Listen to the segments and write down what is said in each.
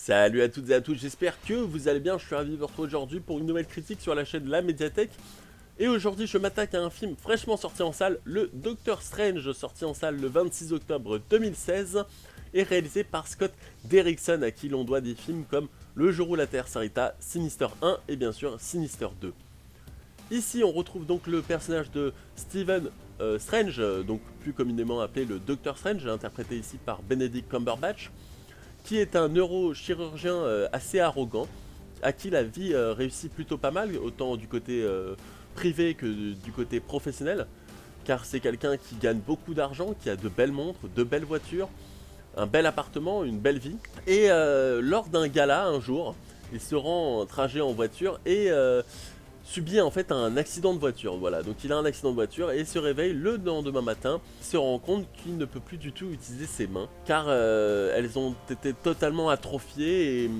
Salut à toutes et à tous, j'espère que vous allez bien, je suis ravi de vous retrouver aujourd'hui pour une nouvelle critique sur la chaîne La Médiathèque. Et aujourd'hui je m'attaque à un film fraîchement sorti en salle, le Doctor Strange, sorti en salle le 26 octobre 2016, et réalisé par Scott Derrickson, à qui l'on doit des films comme Le jour où la Terre s'arrêta, Sinister 1 et bien sûr Sinister 2. Ici on retrouve donc le personnage de Stephen Strange, donc plus communément appelé le Doctor Strange, interprété ici par Benedict Cumberbatch, qui est un neurochirurgien assez arrogant, à qui la vie réussit plutôt pas mal, autant du côté privé que du côté professionnel, car c'est quelqu'un qui gagne beaucoup d'argent, qui a de belles montres, de belles voitures, un bel appartement, une belle vie. Et lors d'un gala un jour, il se rend en trajet en voiture et subit en fait un accident de voiture. Voilà, donc il a un accident de voiture et se réveille le lendemain matin. Il se rend compte qu'il ne peut plus du tout utiliser ses mains car elles ont été totalement atrophiées et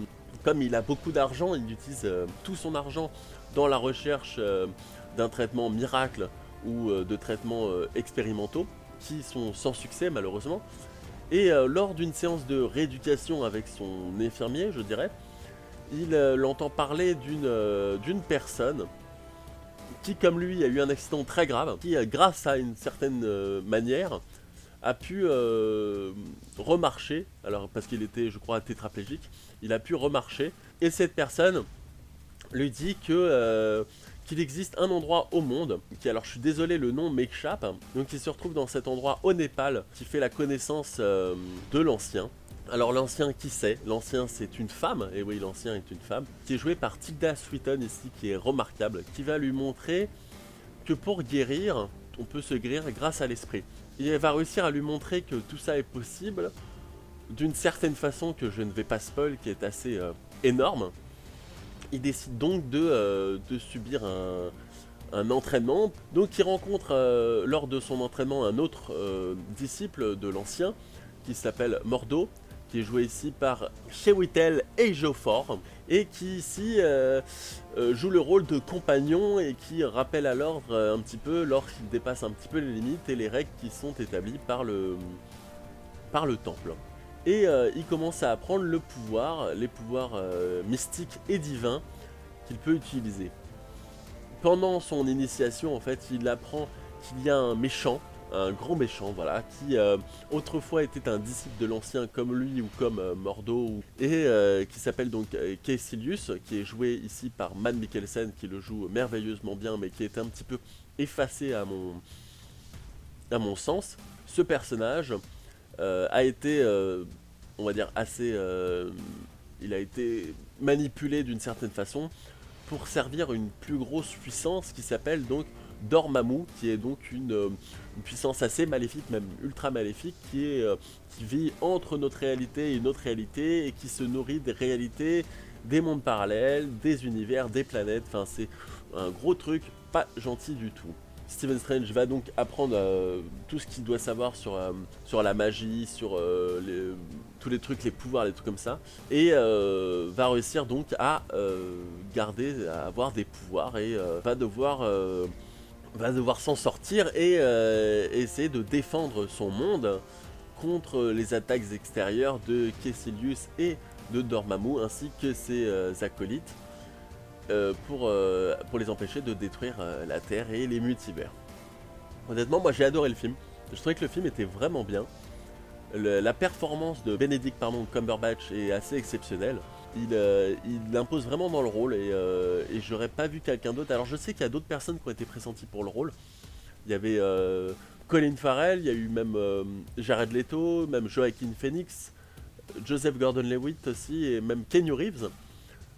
comme il a beaucoup d'argent, il utilise tout son argent dans la recherche d'un traitement miracle ou de traitements expérimentaux qui sont sans succès malheureusement. Et lors d'une séance de rééducation avec son infirmier, je dirais, il entend parler d'une personne qui, comme lui, a eu un accident très grave, qui, grâce à une certaine manière, a pu remarcher, alors parce qu'il était, je crois, tétraplégique, il a pu remarcher, et cette personne lui dit que qu'il existe un endroit au monde, qui, alors je suis désolé, le nom m'échappe, donc il se retrouve dans cet endroit au Népal, qui fait la connaissance de l'ancien. Alors l'ancien, qui c'est? L'ancien, c'est une femme, et oui, l'ancien est une femme, qui est jouée par Tilda Swinton ici, qui est remarquable, qui va lui montrer que pour guérir, on peut se guérir grâce à l'esprit. Et elle va réussir à lui montrer que tout ça est possible, d'une certaine façon que je ne vais pas spoil, qui est assez énorme. Il décide donc de subir un entraînement. Donc il rencontre lors de son entraînement un autre disciple de l'ancien, qui s'appelle Mordo, qui est joué ici par Chiwetel Ejiofor, et qui ici joue le rôle de compagnon et qui rappelle à l'ordre un petit peu lorsqu'il dépasse un petit peu les limites et les règles qui sont établies par le temple. Et il commence à apprendre les pouvoirs mystiques et divins qu'il peut utiliser. Pendant son initiation, en fait, il apprend qu'il y a un méchant, un grand méchant, voilà, qui autrefois était un disciple de l'ancien comme lui ou comme Mordo, et qui s'appelle donc Caecilius, qui est joué ici par Mads Mikkelsen, qui le joue merveilleusement bien, mais qui est un petit peu effacé à mon sens. Ce personnage a été, on va dire, assez... il a été manipulé d'une certaine façon pour servir une plus grosse puissance qui s'appelle donc Dormammu, qui est donc une puissance assez maléfique, même ultra maléfique, qui vit entre notre réalité et une autre réalité et qui se nourrit des réalités, des mondes parallèles, des univers, des planètes. Enfin, c'est un gros truc pas gentil du tout. Stephen Strange va donc apprendre tout ce qu'il doit savoir sur la magie, sur tous les trucs, les pouvoirs, les trucs comme ça, et va réussir donc à à avoir des pouvoirs et va devoir s'en sortir et essayer de défendre son monde contre les attaques extérieures de Caecilius et de Dormammu ainsi que ses acolytes. Pour les empêcher de détruire la Terre et les multivers. Honnêtement, moi j'ai adoré le film. Je trouvais que le film était vraiment bien. La performance de Benedict Cumberbatch est assez exceptionnelle. Il impose vraiment dans le rôle et j'aurais pas vu quelqu'un d'autre. Alors je sais qu'il y a d'autres personnes qui ont été pressenties pour le rôle. Il y avait Colin Farrell, il y a eu même Jared Leto, même Joaquin Phoenix, Joseph Gordon-Levitt aussi et même Keanu Reeves.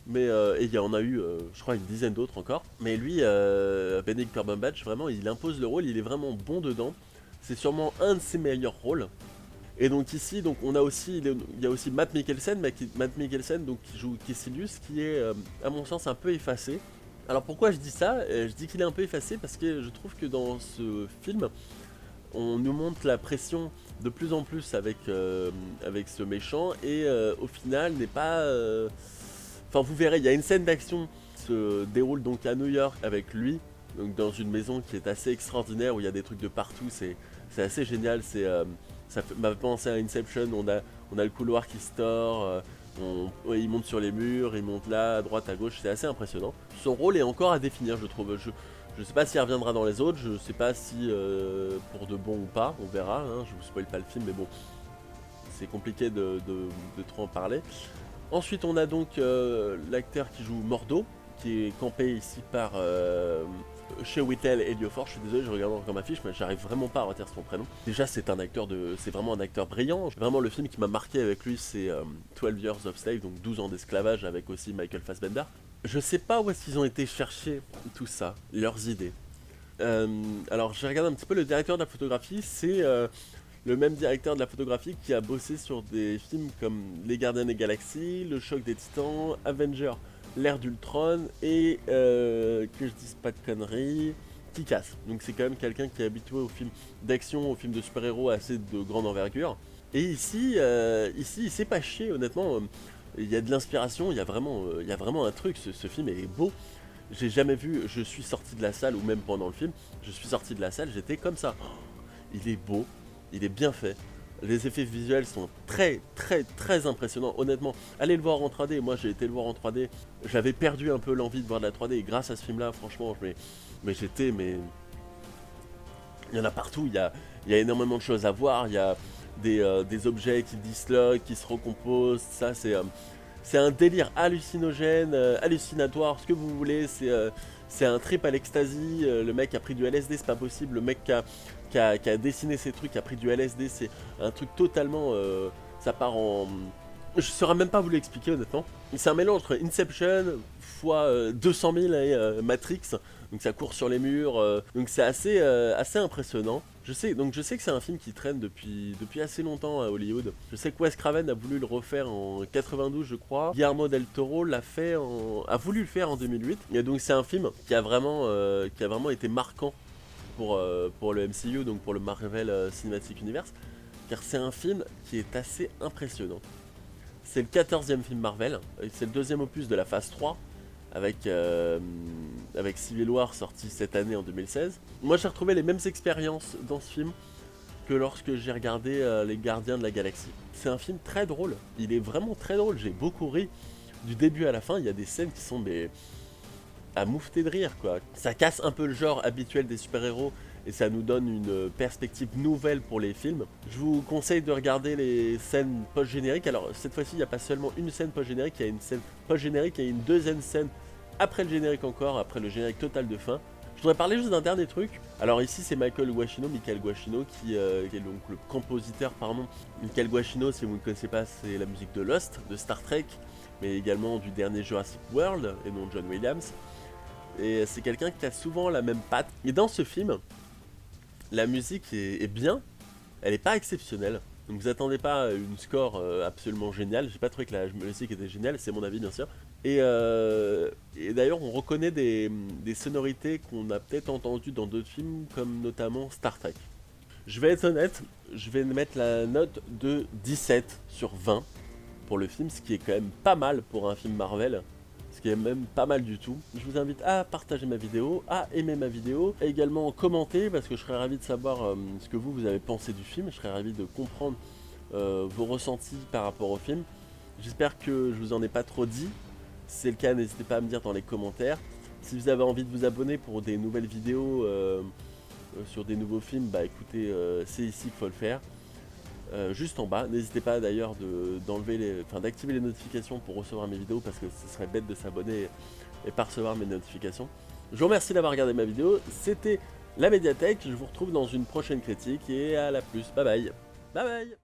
Mais et il y en a eu, je crois, une dizaine d'autres encore. Mais lui, Benedict Cumberbatch, vraiment, il impose le rôle, il est vraiment bon dedans. C'est sûrement un de ses meilleurs rôles. Et donc ici, donc on a aussi, il y a aussi Matt Mikkelsen, donc qui joue Caecilius, qui est, à mon sens, un peu effacé. Alors pourquoi je dis ça? Je dis qu'il est un peu effacé parce que je trouve que dans ce film, on nous montre la pression de plus en plus avec ce méchant et au final n'est pas enfin, vous verrez, il y a une scène d'action qui se déroule donc à New York avec lui, donc dans une maison qui est assez extraordinaire où il y a des trucs de partout. C'est assez génial. Ça m'a pensé à Inception. On a le couloir qui se tord, Il monte sur les murs, il monte là, à droite, à gauche, c'est assez impressionnant. Son rôle est encore à définir, je trouve. Je sais pas s'il reviendra dans les autres, je sais pas si pour de bon ou pas, on verra, hein, je vous spoil pas le film, mais bon, c'est compliqué de trop en parler. Ensuite, on a donc l'acteur qui joue Mordo, qui est campé ici par Chiwetel Ejiofor. Je suis désolé, je regarde encore ma fiche, mais j'arrive vraiment pas à retenir son prénom. Déjà, c'est vraiment un acteur brillant. Vraiment, le film qui m'a marqué avec lui, c'est 12 Years of Slave, donc 12 ans d'esclavage, avec aussi Michael Fassbender. Je sais pas où est-ce qu'ils ont été chercher tout ça, leurs idées. Alors, j'ai regardé un petit peu le directeur de la photographie, c'est le même directeur de la photographie qui a bossé sur des films comme Les Gardiens des Galaxies, Le Choc des Titans, Avenger, l'ère d'Ultron et que je dise pas de conneries, Kick-Ass. Donc c'est quand même quelqu'un qui est habitué aux films d'action, aux films de super-héros assez de grande envergure. Et ici, il s'est pas chier, honnêtement. Il y a de l'inspiration, il y a vraiment un truc. Ce film est beau. J'ai jamais vu, je suis sorti de la salle, ou même pendant le film, je suis sorti de la salle, j'étais comme ça. Oh, il est beau, il est bien fait. Les effets visuels sont très impressionnants, honnêtement. Allez le voir en 3D, moi j'ai été le voir en 3D. J'avais perdu un peu l'envie de voir de la 3D et grâce à ce film-là, franchement, mais il y en a partout, il y a énormément de choses à voir, il y a des objets qui disloquent, qui se recomposent, ça c'est un délire hallucinogène, hallucinatoire, ce que vous voulez, c'est un trip à l'ecstasy, le mec a pris du LSD, c'est pas possible, le mec qui a dessiné ces trucs a pris du LSD, c'est un truc totalement, ça part en... Je saurais même pas vous l'expliquer honnêtement. C'est un mélange entre Inception fois 200 000 et Matrix, donc ça court sur les murs, donc c'est assez impressionnant. Je sais que c'est un film qui traîne depuis assez longtemps à Hollywood. Je sais que Wes Craven a voulu le refaire en 92 je crois. Guillermo del Toro a voulu le faire en 2008. Et donc c'est un film qui a vraiment été marquant pour le MCU, donc pour le Marvel Cinematic Universe. Car c'est un film qui est assez impressionnant. C'est le 14e film Marvel, c'est le deuxième opus de la phase 3. Avec Civil War sorti cette année en 2016. Moi j'ai retrouvé les mêmes expériences dans ce film que lorsque j'ai regardé Les Gardiens de la Galaxie. C'est un film très drôle, il est vraiment très drôle, j'ai beaucoup ri du début à la fin, il y a des scènes qui sont à moufter de rire quoi. Ça casse un peu le genre habituel des super-héros et ça nous donne une perspective nouvelle pour les films. Je vous conseille de regarder les scènes post-génériques. Alors cette fois-ci il n'y a pas seulement une scène post-générique, il y a une scène post-générique et une deuxième scène après le générique encore, après le générique total de fin. Je voudrais parler juste d'un dernier truc. Alors ici c'est Michael Giacchino qui est donc le compositeur, pardon. Michael Giacchino, si vous ne connaissez pas, c'est la musique de Lost, de Star Trek, mais également du dernier Jurassic World, et non John Williams. Et c'est quelqu'un qui a souvent la même patte. Et dans ce film, la musique est bien, elle n'est pas exceptionnelle. Donc vous attendez pas à une score absolument géniale. J'ai pas trouvé que la musique était géniale, c'est mon avis bien sûr. Et d'ailleurs on reconnaît des sonorités qu'on a peut-être entendues dans d'autres films, comme notamment Star Trek. Je vais être honnête, je vais mettre la note de 17 sur 20 pour le film, ce qui est quand même pas mal pour un film Marvel. Ce qui est même pas mal du tout. Je vous invite à partager ma vidéo, à aimer ma vidéo, et également commenter parce que je serais ravi de savoir ce que vous avez pensé du film. Je serais ravi de comprendre vos ressentis par rapport au film. J'espère que je vous en ai pas trop dit. Si c'est le cas, n'hésitez pas à me dire dans les commentaires. Si vous avez envie de vous abonner pour des nouvelles vidéos sur des nouveaux films, bah écoutez, c'est ici qu'il faut le faire. Juste en bas, n'hésitez pas d'ailleurs d'activer les notifications pour recevoir mes vidéos parce que ce serait bête de s'abonner et pas recevoir mes notifications. Je vous remercie d'avoir regardé ma vidéo, c'était la médiathèque, je vous retrouve dans une prochaine critique et à la plus, bye bye. Bye bye.